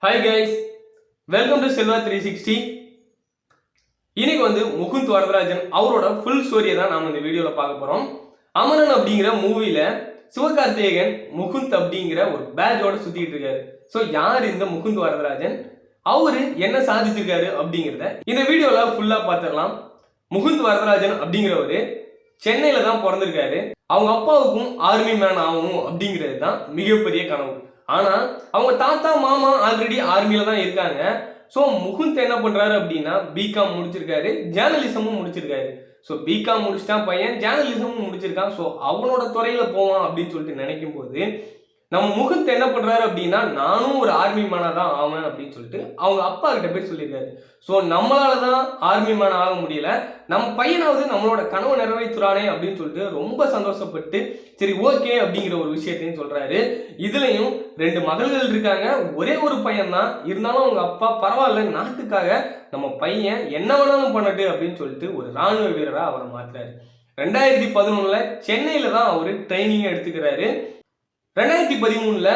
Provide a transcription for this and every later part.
Hi guys, welcome to Silva 360. இன்னைக்கு முகுந்த் வரதராஜன் அவரோட full ஸ்டோரியை தான் நாம இந்த வீடியோல பார்க்க போறோம். அமரன் அப்படிங்கிற மூவில சிவகார்த்திகேயன் முகுந்த் அப்படிங்கிற ஒரு பேட்ஜோட சுத்திட்டு இருக்காரு. ஸோ யார் இந்த முகுந்த் வரதராஜன், அவரு என்ன சாதிச்சிருக்காரு அப்படிங்கிறத இந்த வீடியோல ஃபுல்லா பார்த்துடலாம். முகுந்த் வரதராஜன் அப்படிங்கிறவரு சென்னையில தான் பிறந்திருக்காரு. அவங்க அப்பாவுக்கும் ஆர்மி மேன் ஆகணும் அப்படிங்கிறது தான் மிகப்பெரிய கனவு. ஆனா அவங்க தாத்தா மாமா ஆல்ரெடி ஆர்மியில தான் இருக்காங்க. ஸோ முகுந்த் என்ன பண்றாரு அப்படின்னா பிகாம் முடிச்சிருக்காரு, ஜேர்னலிசமும் முடிச்சிருக்காரு. ஸோ பிகாம் முடிச்சிட்டான் பையன், ஜேர்னலிசமும் முடிச்சிருக்கான். ஸோ அவனோட துறையில போவான் அப்படின்னு சொல்லிட்டு நினைக்கும் போது நம்ம முகுந்த் என்ன பண்றாரு அப்படின்னா நானும் ஒரு ஆர்மி மேனா தான் ஆவேன் அப்படின்னு சொல்லிட்டு அவங்க அப்பா கிட்ட போய் சொல்லியிருக்காரு. ஸோ நம்மளாலதான் ஆர்மி மேன் ஆக முடியல, நம்ம பையனாவது நம்மளோட கனவு நிறைவேற்றுறானே அப்படின்னு சொல்லிட்டு ரொம்ப சந்தோஷப்பட்டு சரி ஓகே அப்படிங்கிற ஒரு விஷயத்தையும் சொல்றாரு. இதுலயும் 2 மகள்கள் இருக்காங்க, ஒரே ஒரு பையன் தான். இருந்தாலும் அவங்க அப்பா பரவாயில்ல, நாட்டுக்காக நம்ம பையன் என்ன வேணாலும் பண்ணட்டு அப்படின்னு சொல்லிட்டு ஒரு ராணுவ வீரரா அவரை மாத்துறாரு. 2011 சென்னையில தான் அவரு ட்ரைனிங் எடுத்துக்கிறாரு. 2013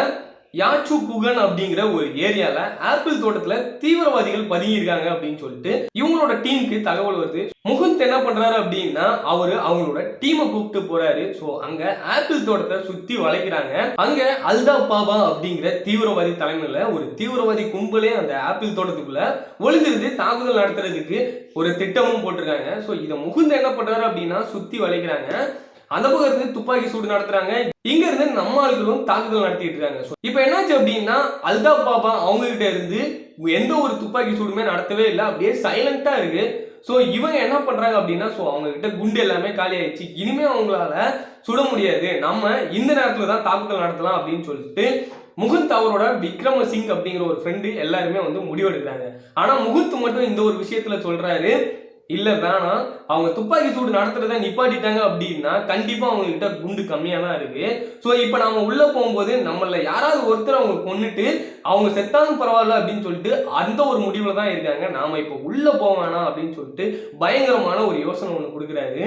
யாச்சு குகன் அப்படிங்கிற ஒரு ஏரியால ஆப்பிள் தோட்டத்துல தீவிரவாதிகள் பதுங்கியிருக்காங்க அப்படின்னு சொல்லிட்டு இவங்களோட டீமுக்கு தகவல் வருது. முகுந்த் என்ன பண்றாரு அப்படின்னா அவங்களோட டீமை கூப்பிட்டு போறாரு. ஸோ அங்க ஆப்பிள் தோட்டத்தை சுத்தி வளைக்கிறாங்க. அங்க அல்தாப் பாபா அப்படிங்கிற தீவிரவாதி தலைமையில ஒரு தீவிரவாதி கும்பலே அந்த ஆப்பிள் தோட்டத்துக்குள்ள ஒளிஞ்சிருந்து தாக்குதல் நடத்துறதுக்கு ஒரு திட்டமும் போட்டிருக்காங்க. ஸோ இதை முகுந்த் என்ன பண்றாரு அப்படின்னா சுத்தி வளைக்கிறாங்க. அந்த பக்கம் இருந்து துப்பாக்கி சூடு நடத்துறாங்க, இங்க இருந்து நம்ம ஆளுகளும் தாக்குதல் நடத்திட்டு இருக்காங்க. இப்ப என்னாச்சு அப்படின்னா அல்தாப் பாபா அவங்க கிட்ட இருந்து எந்த ஒரு துப்பாக்கி சூடுமே நடத்தவே இல்லை, அப்படியே சைலண்டா இருக்கு. ஸோ இவங்க என்ன பண்றாங்க அப்படின்னா அவங்க கிட்ட குண்டு எல்லாமே காலி ஆயிடுச்சு, இனிமே அவங்களால சுட முடியாது, நம்ம இந்த நேரத்துல தான் தாக்குதல் நடத்தலாம் அப்படின்னு சொல்லிட்டு முகுந்த் அவரோட விக்ரமசிங் அப்படிங்கிற ஒரு ஃப்ரெண்டு எல்லாருமே முடிவெடுக்கிறாங்க. ஆனா முகுந்த் மட்டும் இந்த ஒரு விஷயத்துல சொல்றாரு, இல்ல வேணாம், அவங்க துப்பாக்கி சூடு நடத்துறத நிப்பாட்டிட்டாங்க அப்படின்னா கண்டிப்பா அவங்க கிட்ட குண்டு கம்மியா தான் இருக்கு. ஸோ இப்ப நாம உள்ள போகும்போது நம்மள யாராவது ஒருத்தர் அவங்க கொன்னுட்டு அவங்க செத்தாலும் பரவாயில்ல அப்படின்னு சொல்லிட்டு அந்த ஒரு முடிவுல தான் இருக்காங்க. நாம இப்ப உள்ள போவானா அப்படின்னு சொல்லிட்டு பயங்கரமான ஒரு யோசனை ஒண்ணு கொடுக்குறாரு.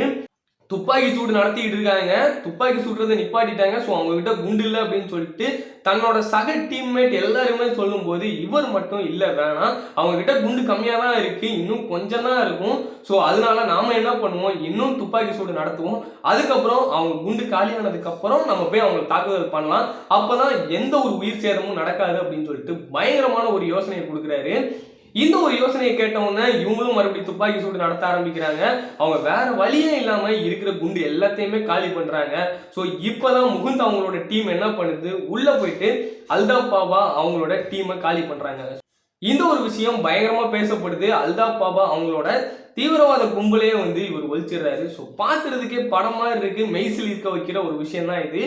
துப்பாக்கி சூடு நடத்திட்டு இருக்காங்க, துப்பாக்கி சூடுறதை நிப்பாட்டிட்டாங்க. ஸோ அவங்க கிட்ட குண்டு இல்லை அப்படின்னு சொல்லிட்டு தன்னோட சக டீம்மேட் எல்லாருமே சொல்லும் போது இவர் மட்டும் இல்லை வேணாம், அவங்க கிட்ட குண்டு கம்மியாக தான் இருக்கு, இன்னும் கொஞ்சம் தான் இருக்கும். ஸோ அதனால நாம என்ன பண்ணுவோம், இன்னும் துப்பாக்கி சூடு நடத்துவோம், அதுக்கப்புறம் அவங்க குண்டு காலியானதுக்கு அப்புறம் நம்ம போய் அவங்களை தாக்குதல் பண்ணலாம், அப்பதான் எந்த ஒரு உயிர் சேதமும் நடக்காது அப்படின்னு சொல்லிட்டு பயங்கரமான ஒரு யோசனையை கொடுக்குறாரு. இந்த ஒரு யோசனையை கேட்டவுடனே இவங்களும் மறுபடியும் துப்பாக்கி சூடு நடத்த ஆரம்பிக்கிறாங்க. அவங்க வேற வழியே இல்லாம இருக்கிற குண்டு எல்லாத்தையுமே காலி பண்றாங்க. ஸோ இப்பதான் முகுந்த் அவங்களோட டீம் என்ன பண்ணுது, உள்ள போயிட்டு அல்தாப் பாபா அவங்களோட டீமை காலி பண்றாங்க. இந்த ஒரு விஷயம் பயங்கரமா பேசப்படுது. அல்தாப் பாபா அவங்களோட தீவிரவாத கும்பலே இவர் ஒழிச்சிடுறாரு. ஸோ பார்க்கறதுக்கே படம் மாதிரி இருக்கு, மெய்சில் இருக்க வைக்கிற ஒரு விஷயம் தான் இது.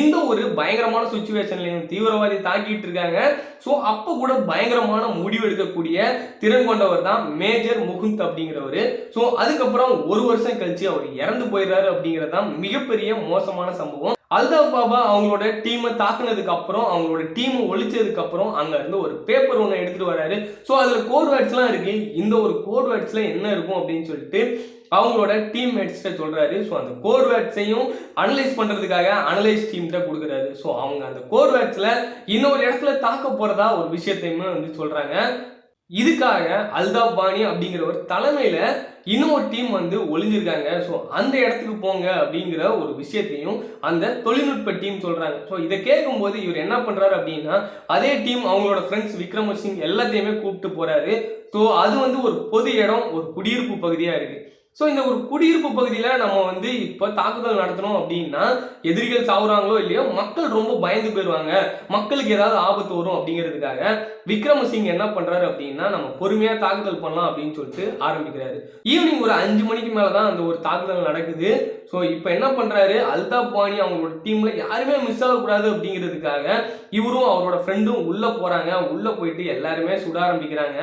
இந்த ஒரு பயங்கரமான சுச்சுவேஷன்லையும் தீவிரவாதி தாக்கிட்டு இருக்காங்க. ஸோ அப்போ கூட பயங்கரமான முடிவு எடுக்கக்கூடிய திறன் கொண்டவர் தான் மேஜர் முகுந்த் அப்படிங்கிறவர். ஸோ அதுக்கப்புறம் ஒரு வருஷம் கழிச்சு அவர் இறந்து போயிடுறாரு அப்படிங்கிறது தான் மிகப்பெரிய மோசமான சம்பவம். அல்தாப் பாபா அவங்களோட டீமை தாக்குனதுக்கு அப்புறம் அவங்களோட டீம் ஒழிச்சதுக்கு அப்புறம் அங்க இருந்து ஒரு பேப்பர் ஒன்று எடுத்துட்டு வராரு. ஸோ அதுல கோட் வேர்ட்ஸ்லாம் இருக்கு. இந்த ஒரு கோட் வேர்ட்ஸ்ல என்ன இருக்கும் அப்படின்னு சொல்லிட்டு அவங்களோட டீம்மேட்ஸ்கிட்ட சொல்றாரு. ஸோ அந்த கோட் வேர்ட்ஸையும் அனலைஸ் பண்றதுக்காக அனலைஸ் டீம்கிட்ட கொடுக்குறாரு. ஸோ அவங்க அந்த கோட் வேர்ட்ஸ்ல இன்னொரு இடத்துல தாக்க போறதா ஒரு விஷயத்தையுமே சொல்றாங்க. இதுக்காக அல்தாப் பாணி அப்படிங்கிற ஒரு தலைமையில இன்னொரு டீம் ஒளிஞ்சிருக்காங்க. ஸோ அந்த இடத்துக்கு போங்க அப்படிங்கிற ஒரு விஷயத்தையும் அந்த தொழில்நுட்ப டீம் சொல்றாங்க. ஸோ இதை கேட்கும் போது இவர் என்ன பண்றாரு அப்படின்னா அதே டீம் அவங்களோட ஃப்ரெண்ட்ஸ் விக்ரமசிங் எல்லாத்தையுமே கூப்பிட்டு போறாரு. ஸோ அது ஒரு பொது இடம், ஒரு குடியிருப்பு பகுதியா இருக்கு. ஸோ இந்த ஒரு குடியிருப்பு பகுதியில் நம்ம இப்போ தாக்குதல் நடத்தணும் அப்படின்னா எதிரிகள் சாவுறாங்களோ இல்லையோ மக்கள் ரொம்ப பயந்து போயிடுவாங்க, மக்களுக்கு ஏதாவது ஆபத்து வரும் அப்படிங்கிறதுக்காக விக்ரமசிங் என்ன பண்றாரு அப்படின்னா நம்ம பொறுமையா தாக்குதல் பண்ணலாம் அப்படின்னு சொல்லிட்டு ஆரம்பிக்கிறாரு. ஈவினிங் ஒரு 5 மணிக்கு மேலதான் அந்த ஒரு தாக்குதல் நடக்குது. ஸோ இப்போ என்ன பண்றாரு, அல்தாப் பாணி அவங்களோட டீம்ல யாருமே மிஸ் ஆகக்கூடாது அப்படிங்கிறதுக்காக இவரும் அவரோட ஃப்ரெண்டும் உள்ள போறாங்க. உள்ள போயிட்டு எல்லாருமே சுட ஆரம்பிக்கிறாங்க.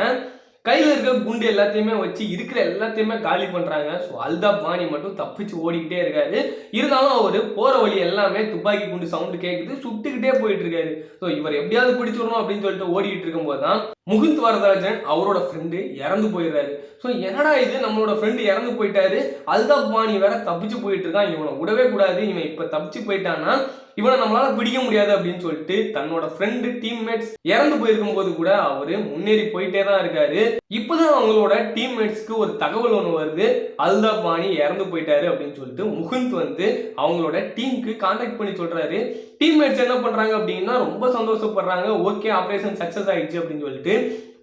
கையில் இருக்க குண்டு எல்லாத்தையுமே வச்சு இருக்கிற எல்லாத்தையுமே காலி பண்றாங்க. ஸோ அல்தாப் பாணி மட்டும் தப்பிச்சு ஓடிக்கிட்டே இருக்காரு. இருந்தாலும் அவர் போற வழி எல்லாமே துப்பாக்கி குண்டு சவுண்டு கேட்குது, சுட்டுக்கிட்டே போயிட்டு இருக்காரு. ஸோ இவர் எப்படியாவது பிடிச்சிடணும் அப்படின்னு சொல்லிட்டு ஓடிக்கிட்டு இருக்கும்போது தான் முகுந்த் வரதராஜன் அவரோட ஃப்ரெண்டு இறந்து போயிடுறாரு. ஸோ என்னடா இது, நம்மளோட ஃப்ரெண்டு இறந்து போயிட்டாரு, அல்தாப் பாணி வேற தப்பிச்சு போயிட்டு இருக்கான், இவனை விடவே கூடாது, இவன் இப்ப தப்பிச்சு போயிட்டான்னா இவனை நம்மளால பிடிக்க முடியாது அப்படின்னு சொல்லிட்டு தன்னோட ஃப்ரெண்டு டீம்மேட்ஸ் இறந்து போயிருக்கும் போது கூட அவரு முன்னேறி போயிட்டே தான் இருக்காரு. இப்பதான் அவங்களோட டீம்மேட்ஸ்க்கு ஒரு தகவல் ஒண்ணு வருது, அல்தாப் வாணி இறந்து போயிட்டாரு அப்படின்னு சொல்லிட்டு முகுந்த் வந்து அவங்களோட டீமுக்கு கான்டாக்ட் பண்ணி சொல்றாரு. டீம்மேட்ஸ் என்ன பண்றாங்க அப்படின்னா ரொம்ப சந்தோஷப்படுறாங்க. ஓகே, ஆபரேஷன் சக்சஸ் ஆயிடுச்சு அப்படின்னு சொல்லிட்டு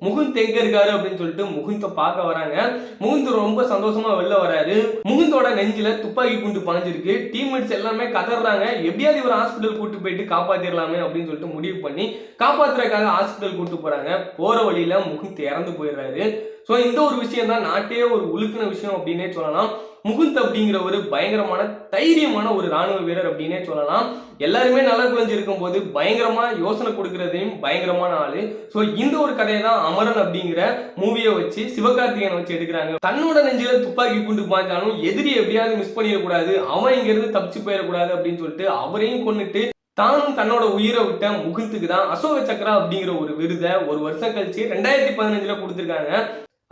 முகுந்த் எங்க இருக்காரு அப்படின்னு சொல்லிட்டு முகுந்த பார்க்க வராங்க. முகுந்த் ரொம்ப சந்தோஷமா வெளில வராரு. முகுந்தோட நெஞ்சில துப்பாக்கி குண்டு பாஞ்சிருக்கு. டீம்மேட்ஸ் எல்லாமே கதறாங்க, எப்படியாவது இவர் ஹாஸ்பிட்டல் கூட்டு போயிட்டு காப்பாத்திரலாமே அப்படின்னு சொல்லிட்டு முடிவு பண்ணி காப்பாத்துறதுக்காக ஹாஸ்பிட்டல் கூட்டு போறாங்க. போற வழியில முகுந்த் இறந்து போயிடுறாரு. ஸோ இந்த ஒரு விஷயம் தான் நாட்டையே ஒரு உலுக்கின விஷயம் அப்படின்னே சொல்லலாம். முகுந்த் அப்படிங்கிற ஒரு பயங்கரமான தைரியமான ஒரு ராணுவ வீரர் அப்படின்னே சொல்லலாம். எல்லாருமே நல்லா குழஞ்சிருக்கும் போது பயங்கரமா யோசனை கொடுக்கறதையும் பயங்கரமான ஆளு. ஸோ இந்த ஒரு கதையை தான் அமரன் அப்படிங்கிற மூவியை வச்சு சிவகார்த்திகேயன் வச்சு எடுக்கிறாங்க. தன்னோட நெஞ்சில துப்பாக்கி குண்டு பாய்ச்சாலும் எதிரி எப்படியாவது மிஸ் பண்ணிடக்கூடாது, அவன் இங்க இருந்து தப்பிச்சு போயிடக்கூடாது அப்படின்னு சொல்லிட்டு அவரையும் கொண்டுட்டு தானும் தன்னோட உயிரை விட்ட முகுந்துக்கு தான் அசோக சக்கரா அப்படிங்கிற ஒரு விருதை ஒரு வருஷம் கழிச்சு 2015 கொடுத்திருக்காங்க.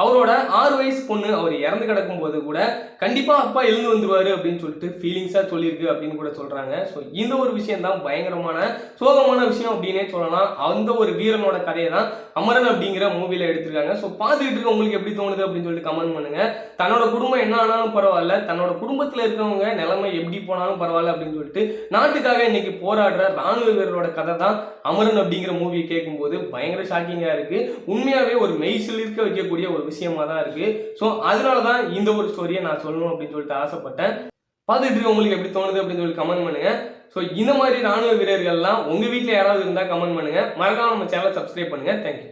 அவரோட 6 வயசு பொண்ணு அவர் இறந்து கிடக்கும் போது கூட கண்டிப்பா அப்பா எழுந்து வந்துருவாரு அப்படின்னு சொல்லிட்டு ஃபீலிங்ஸா சொல்லியிருக்கு அப்படின்னு கூட சொல்றாங்க. ஸோ இந்த ஒரு விஷயம் தான் பயங்கரமான சோகமான விஷயம் அப்படின்னே சொல்லலாம். அந்த ஒரு வீரனோட கதையை தான் அமரன் அப்படிங்கிற மூவில எடுத்திருக்காங்க. ஸோ பார்த்துக்கிட்டு இருக்க உங்களுக்கு எப்படி தோணுது அப்படின்னு சொல்லிட்டு கமெண்ட் பண்ணுங்க. தன்னோட குடும்பம் என்ன ஆனாலும் பரவாயில்ல, தன்னோட குடும்பத்தில் இருக்கிறவங்க நிலைமை எப்படி போனாலும் பரவாயில்ல அப்படின்னு சொல்லிட்டு நாட்டுக்காக இன்னைக்கு போராடுற ராணுவ வீரரோட கதை தான் அமரன் அப்படிங்கிற மூவியை கேட்கும்போது பயங்கர ஷாக்கிங்கா இருக்கு. உண்மையாவே ஒரு மெய்சில் இருக்க வைக்கக்கூடிய ஒரு விஷயமா தான் இருக்கு. ஸோ அதனாலதான் இந்த ஒரு ஸ்டோரியை நான் சொல்லணும் அப்படின்னு சொல்லிட்டு ஆசைப்பட்டேன். பார்த்துட்டு உங்களுக்கு எப்படி தோணுது அப்படின்னு சொல்லி கமெண்ட் பண்ணுங்க. ஸோ இந்த மாதிரி ராணுவ வீரர்கள்லாம் உங்க வீட்டில் யாராவது இருந்தால் கமெண்ட் பண்ணுங்க. மறக்காம நம்ம சேனலை சப்ஸ்கிரைப் பண்ணுங்க. தேங்க்யூ.